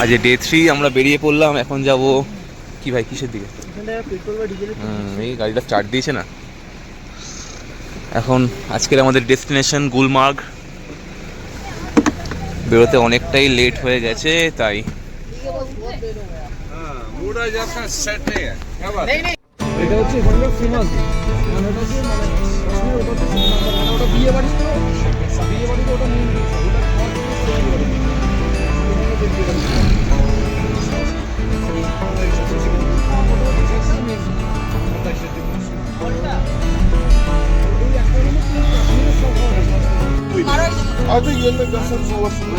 আজ ডে 3 আমরা বেরিয়ে পড়লাম। এখন যাব কি ভাই, কিসের দিকে? এই গাড়িটা স্টার্ট দিয়েছে না। এখন আজকের আমাদের ডেস্টিনেশন গুলমার্গ। বেরোতে অনেকটাই লেট হয়ে গেছে, তাই এটা হচ্ছে এখানকার ফেমাস বিয়ে বাড়ি ওটা main Adı yerine gasar suvasında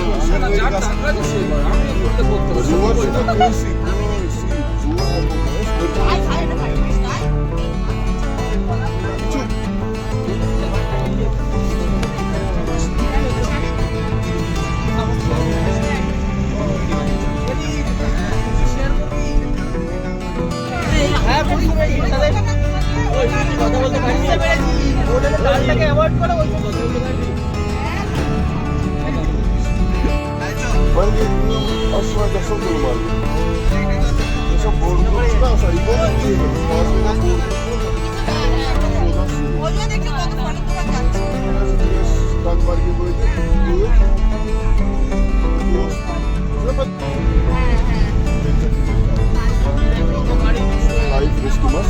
Ben gittim aslında gasar durmalı. Mesela borcundan sonra İbo'dan diyelim. Bazıdan ওজনে কি কত ফটো তোলা যাচ্ছে Dagmar gibi böyle buyur. Live Christmas.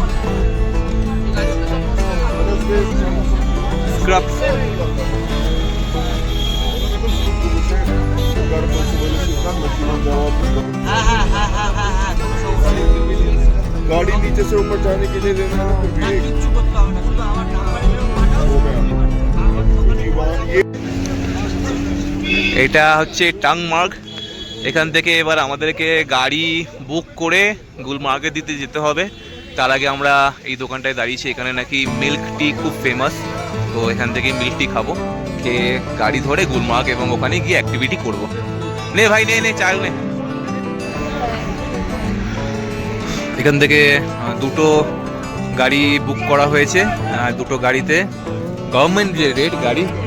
Scrap. गाड़ी नीचे से ऊपर जाने के लिए लेना है এটা হচ্ছে টাংমার্গ। এখান থেকে এবার আমাদেরকে গাড়ি বুক করে গুলমার্গে দিতে যেতে হবে। তার আগে আমরা এই দোকানটায় দাঁড়িয়েছি, এখানে নাকি মিল্ক টি খুব ফেমাস, তো এখান থেকে মিল্ক টি খাবো, খেয়ে গাড়ি ধরে গুলমার্গ এবং ওখানে গিয়ে অ্যাক্টিভিটি করব। নে ভাই নে নে চাল নে। এখান থেকে দুটো গাড়ি বুক করা হয়েছে, দুটো গাড়িতে গভর্নমেন্ট যে রেট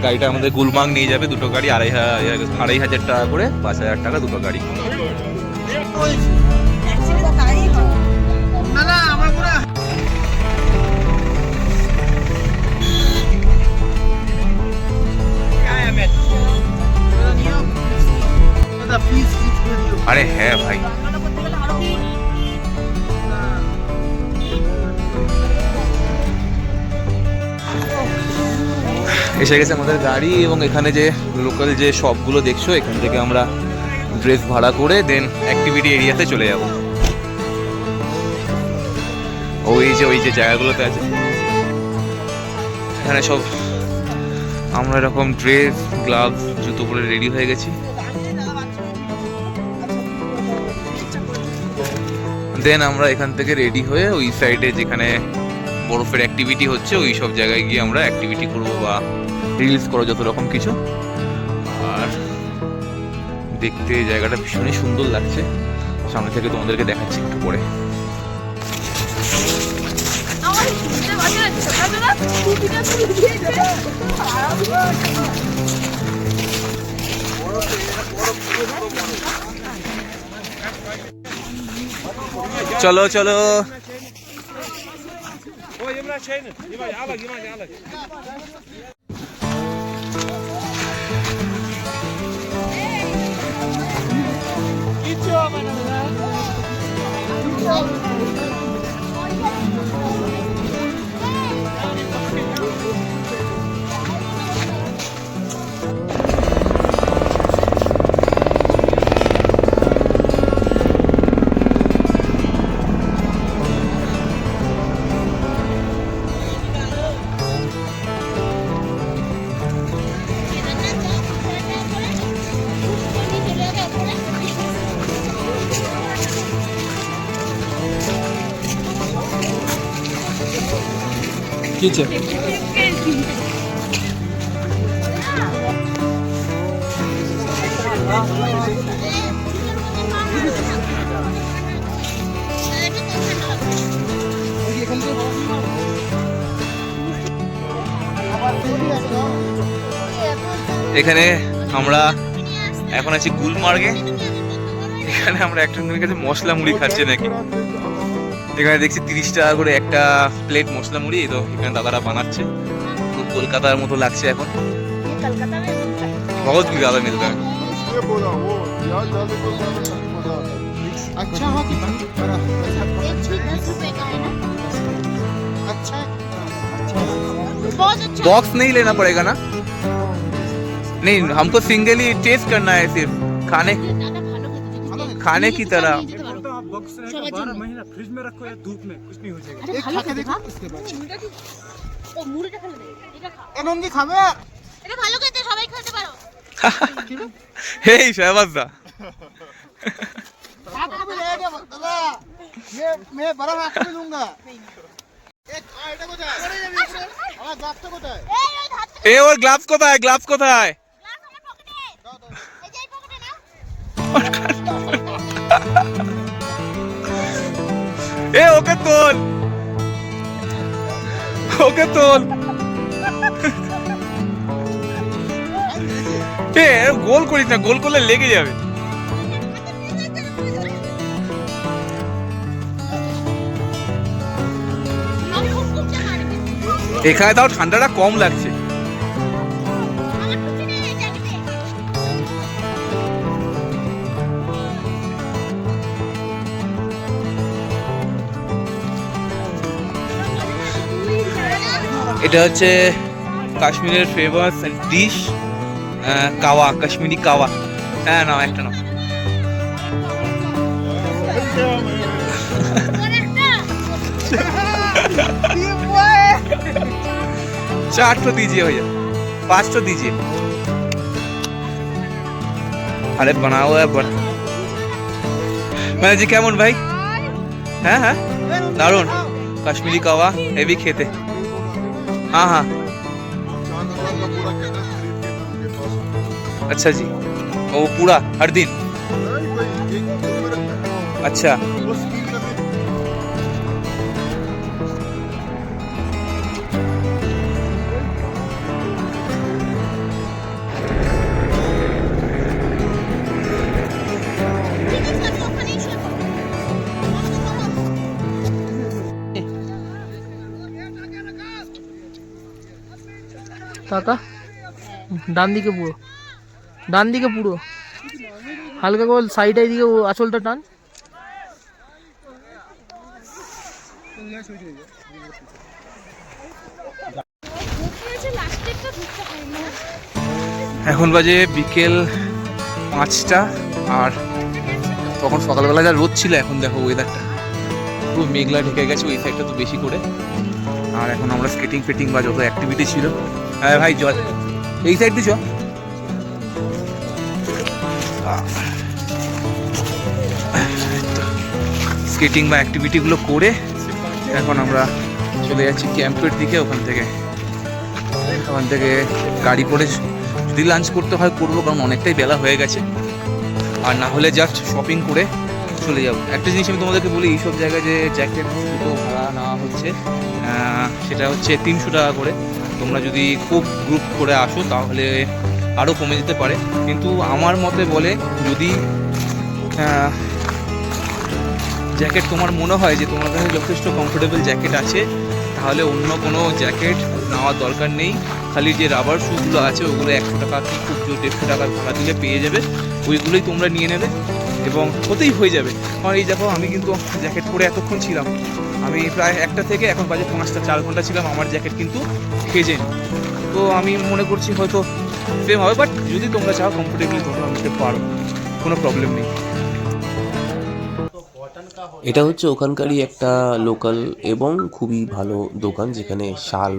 গাড়িটা আমাদের গুলমার্গ নিয়ে যাবে। দুটো গাড়ি 2,500 টাকা করে, 5,000 টাকা দুটো গাড়ি। আরে হ্যাঁ ভাই, এসে গেছে আমাদের গাড়ি এবং এখানে যে লোকাল যে শপগুলো দেখছো, এখান থেকে আমরা ড্রেস ভাড়া করে দেন অ্যাক্টিভিটি এরিয়াতে চলে যাব। ওই যে জায়গাগুলোতে আছে, এখানে সব আমরা এরকম ড্রেস, গ্লাভস, জুতো পরে রেডি হয়ে গেছি। দেন আমরা এখান থেকে রেডি হয়ে ওই সাইডে যেখানে বরফের অ্যাক্টিভিটি হচ্ছে ওই সব জায়গায় গিয়ে আমরা অ্যাক্টিভিটি করবো বা রিলস করো, যত রকম কিছু। আর দেখতে জায়গাটা ভীষণই সুন্দর লাগছে, সামনে থেকে তোমাদেরকে দেখাচ্ছি একটু পরে। চলো চলো, কিছে এখানে আমরা এখন আছি গুলমার্গে। এখানে আমরা একজনের কাছে মশলা মুড়ি খাচ্ছি নাকি। এখানে দেখছি 30 টাকা করে একটা প্লেট মশলা মুড়ি। এই তো এখানে দাদারা বানাচ্ছে, খুব কলকাতার মতো লাগছে এখন। बहुत ज्यादा मिलता है। ये बोला वो यार ज्यादा को ज्यादा नहीं मजा आता। अच्छा हाँ कि बड़ा एक भी 10 रुपए का है ना। अच्छा बहुत अच्छा। बॉक्स नहीं लेना पड़ेगा ना? नहीं, हमको सिंगल ही टेस्ट करना है, सिर्फ खाने दादा भालो खेते खाने की तरह। आप बॉक्स रहेगा 12 महीना फ्रिज में रखो या धूप में कुछ नहीं हो जाएगा। अरे भालो खेते खा इसके बाद ও মুড়িটা খেলে দে এটা খা এ নন্দী খাবে এটা ভালো খেতে সবাই খেতে পারো हे शहबाज दा, आपको भी ले दादा ये मैं बड़ा आपको भी दूंगा एक এটা কোথায় আমার গ্লাসটা কোথায় এই ওই হাত ए और ग्लव्स কোথায়? ग्लव्स কোথায়? গ্লাস আমার পকেটে এই যে এই পকেটে না ए ओके তোল, ওকে তোল। এ গোল করিস না, গোল করলে লেগে যাবে। আমি খুব খুব জানা এখানে তাও ঠান্ডাটা কম লাগছে। আমার খুশি নেই এই জ্যাকেটে এটা হচ্ছে কাশ্মীরের ফেমাস ডিশ, কাওয়া, কাশ্মীরি কাওয়া। হ্যাঁ নাও, একটা নাও। चार तो दीजिए भैया, 5 तो दीजिए। अरे बना हुआ है बड़ा। मैं जी কেমন ভাই? হ্যাঁ হ্যাঁ দারুন, কাশ্মীরি কাওয়া হেভি খেতে। हाँ हाँ 4,000 का पूरा कहना खरीद के उनके पास। अच्छा जी, वो पूरा हर दिन? नहीं भाई एक दिन में रखना है। अच्छा बस 3 का दिन। ঠিক আছে আমি ওখানেই শুয়ে পড়ব কাকা ডান দিকে পুরো, ডান দিকে পুরো হালকা করে সাইড দিকে আঁচলটা টান। এখন বাজে বিকেল 5টা, আর তখন সকালবেলা যা রোদ ছিল, এখন দেখো ওয়েদারটা পুরো মেঘলা ঢেকে গেছে ওই সাইডটা তো বেশি করে। আর এখন আমরা স্কেটিং ফেটিং বা যত অ্যাক্টিভিটি ছিল, হ্যাঁ ভাই জল এই সাইড দিয়ে চ। স্কেটিং বা অ্যাক্টিভিটিগুলো করে এখন আমরা চলে যাচ্ছি ক্যাম্পের দিকে। ওখান থেকে গাড়ি করে যদি লাঞ্চ করতে হয় করবো, কারণ অনেকটাই বেলা হয়ে গেছে। আর না হলে জাস্ট শপিং করে চলে যাবো। একটা জিনিস আমি তোমাদেরকে বলি, এইসব জায়গায় যে জ্যাকেট দুটো ভাড়া নেওয়া হচ্ছে, সেটা হচ্ছে 300 টাকা করে। তোমরা যদি খুব গ্রুপ করে আসো তাহলে আরও কমে যেতে পারে, কিন্তু আমার মতে বলে যদি জ্যাকেট তোমার মনে হয় যে তোমার কাছে যথেষ্ট কমফোর্টেবল জ্যাকেট আছে, তাহলে অন্য কোনো জ্যাকেট নেওয়ার দরকার নেই। খালি যে রাবার শুগুলো আছে ওগুলো 100 টাকা কি খুব জোর 150 টাকার ভাড়া দিলে পেয়ে যাবে, ওইগুলোই তোমরা নিয়ে নেবে এবং ওতেই হয়ে যাবে। কারণ এই দেখো আমি কিন্তু জ্যাকেট পরে এতক্ষণ ছিলাম, আমি প্রায় 1টা থেকে এখন বাজে 5টা, 4 ঘন্টা ছিলাম, আমার জ্যাকেট কিন্তু ভেজেনি। তো আমি মনে করছি হয়তো সেম হবে, বাট যদি তোমরা চাও কমফোর্টেবলি তোমরা নিতে পারো, কোনো প্রবলেম নেই। এটা হচ্ছে ওখানকারই একটা লোকাল এবং খুবই ভালো দোকান, যেখানে শাল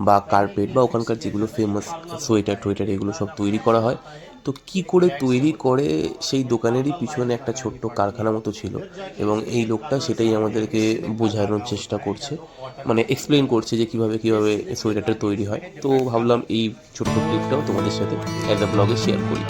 বা কার্পেট বা ওখানকার যেগুলো ফেমাস সোয়েটার টোয়েটার এগুলো সব তৈরি করা হয়। তো কি করে তৈরি করে সেই দোকানেরই পিছনে একটা ছোট্ট কারখানা মতো ছিল, এবং এই লোকটা সেটাই আমাদেরকে বোঝানোর চেষ্টা করছে, মানে এক্সপ্লেন করছে যে কীভাবে সোয়েটারটা তৈরি হয়। তো ভাবলাম এই ছোট্ট ক্লিপটাও তোমাদের সাথে অ্যাজ আ ব্লগে শেয়ার করি।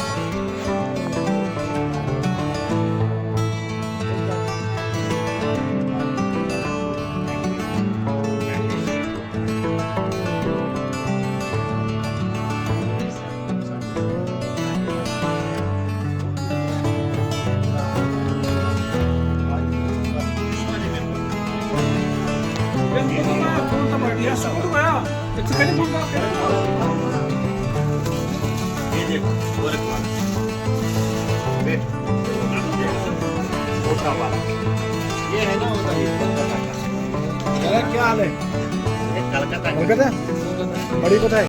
কলকাতা বাড়ি কোথায়?